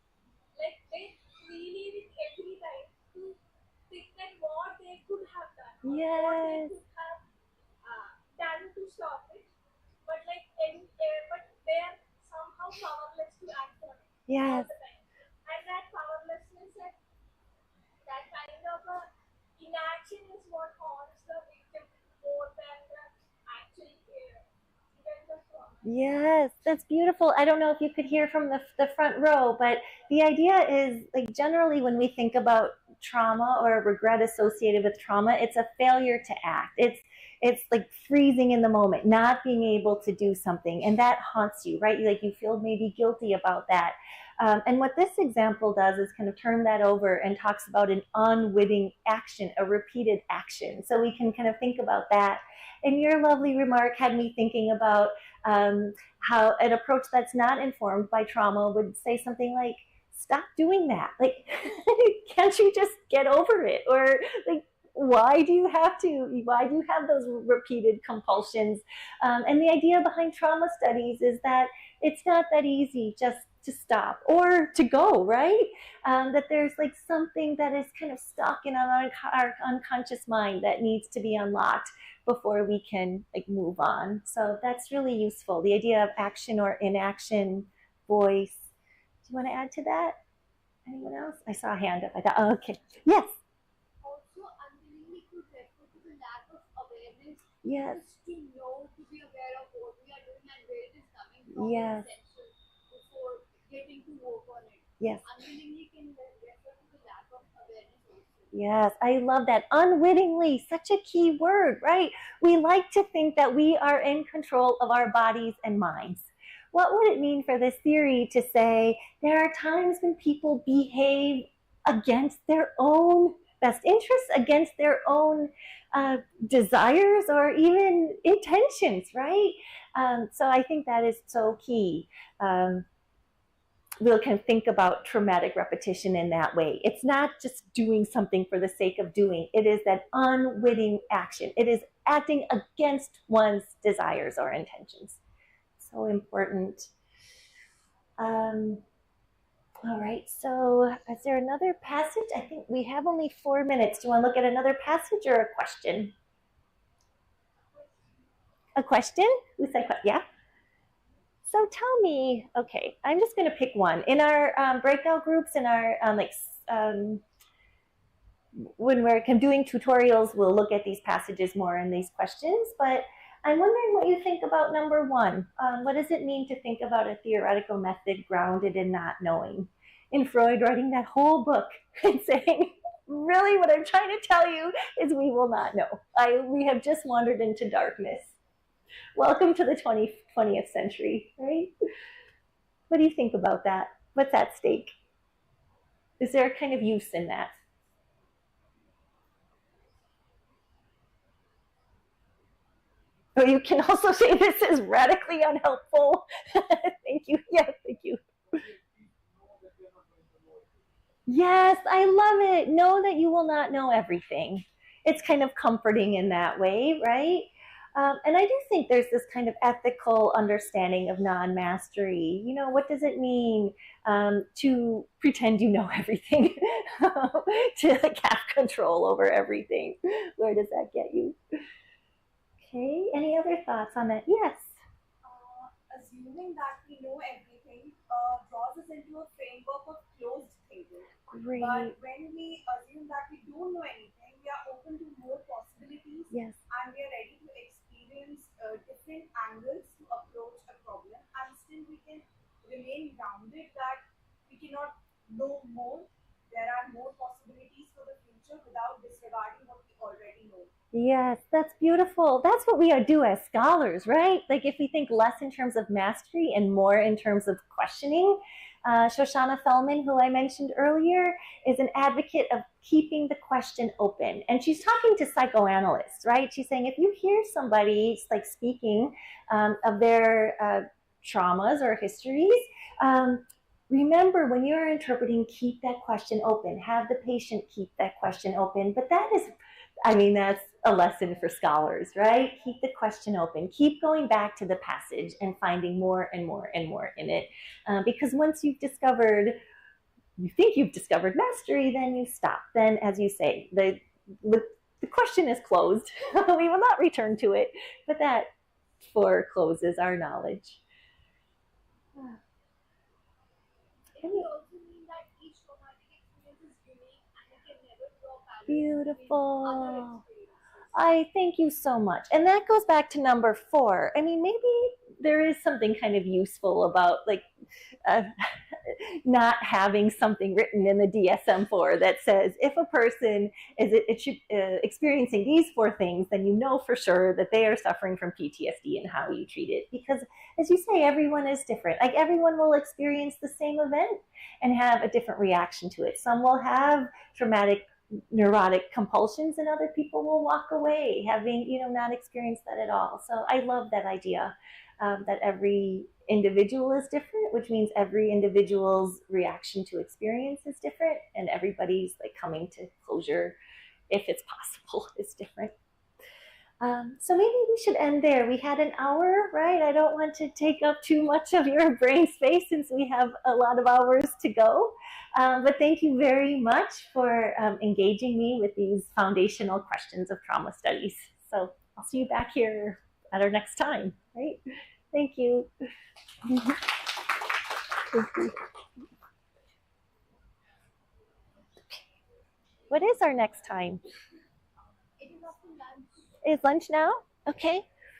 like they relive it every time to think that what they could have done or what they Yes. could have done to stop it, but but they are somehow powerless to act on it all Yes. the time, and that powerlessness and that kind of inaction is what haunts the victim more than the actual event of trauma. Yes, that's beautiful. I don't know if you could hear from the front row, but the idea is like generally when we think about trauma or regret associated with trauma, it's a failure to act. It's like freezing in the moment, not being able to do something, and that haunts you, right? Like you feel maybe guilty about that. And what this example does is kind of turn that over and talks about an unwitting action, a repeated action. So we can kind of think about that. And your lovely remark had me thinking about how an approach that's not informed by trauma would say something like, stop doing that. Like, can't you just get over it? Or like, why do you have those repeated compulsions? And the idea behind trauma studies is that it's not that easy just to stop or to go, right? That there's like something that is kind of stuck in our unconscious mind that needs to be unlocked before we can like move on. So that's really useful. The idea of action or inaction, voice. Do you want to add to that? Anyone else? I saw a hand up. I thought, oh, okay. Yes. Also, unwillingly could refer to the lack of awareness. Yes. Just to know, to be aware of what we are doing and where it is coming from Yes. is essential before getting to work on it. Yes. Unwillingly can refer to the lack of awareness also. Yes, I love that. Unwittingly, such a key word, right? We like to think that we are in control of our bodies and minds. What would it mean for this theory to say there are times when people behave against their own best interests, against their own desires or even intentions, right? So I think that is so key. We can think about traumatic repetition in that way. It's not just doing something for the sake of doing. It is that unwitting action. It is acting against one's desires or intentions. So important. All right, so is there another passage? I think we have only 4 minutes. Do you want to look at another passage or a question? A question? Who said question? Yeah? So tell me, okay, I'm just going to pick one. In our breakout groups, in our when we're doing tutorials, we'll look at these passages more and these questions, but I'm wondering what you think about number one. What does it mean to think about a theoretical method grounded in not knowing? In Freud writing that whole book and saying, really what I'm trying to tell you is we will not know. We have just wandered into darkness. Welcome to the 20th century, right? What do you think about that? What's at stake? Is there a kind of use in that? Or you can also say this is radically unhelpful. Thank you. Yeah, thank you. Yes, I love it. Know that you will not know everything. It's kind of comforting in that way, right? And I do think there's this kind of ethical understanding of non-mastery. You know, what does it mean to pretend you know everything, to like have control over everything? Where does that get you? Okay, any other thoughts on that? Yes. Assuming that we know everything draws us into a framework of closed thinking. Great. But when we assume that we don't know anything, we are open to more possibilities. Yes. And we are ready to experience different angles to approach a problem, and still we can remain grounded that we cannot know more. There are more possibilities for the future without disregarding what we already know. Yes, that's beautiful. That's what we do as scholars, right? Like if we think less in terms of mastery and more in terms of questioning. Shoshana Fellman, who I mentioned earlier, is an advocate of keeping the question open. And she's talking to psychoanalysts, right? She's saying if you hear somebody like speaking of their traumas or histories, remember, when you're interpreting, keep that question open. Have the patient keep that question open. But that is, I mean, that's a lesson for scholars, right? Keep the question open. Keep going back to the passage and finding more and more and more in it. Because once you've discovered, you think you've discovered mastery, then you stop. Then, as you say, the question is closed. We will not return to it. But that forecloses our knowledge. It will also mean that each traumatic experience is unique and it can never draw parallels between other Beautiful. experiences. I thank you so much. And that goes back to number 4. I mean, maybe there is something kind of useful about like not having something written in the DSM-4 that says if a person is experiencing these 4 things, then you know for sure that they are suffering from PTSD and how you treat it. Because as you say, everyone is different. Like everyone will experience the same event and have a different reaction to it. Some will have traumatic neurotic compulsions and other people will walk away having not experienced that at all. So I love that idea, that every individual is different, which means every individual's reaction to experience is different, and everybody's like coming to closure, if it's possible, is different. So maybe we should end there. We had an hour, right? I don't want to take up too much of your brain space since we have a lot of hours to go. But thank you very much for engaging me with these foundational questions of trauma studies. So I'll see you back here at our next time, right? Thank you. Thank you. What is our next time? It is after lunch. Is lunch now? Okay.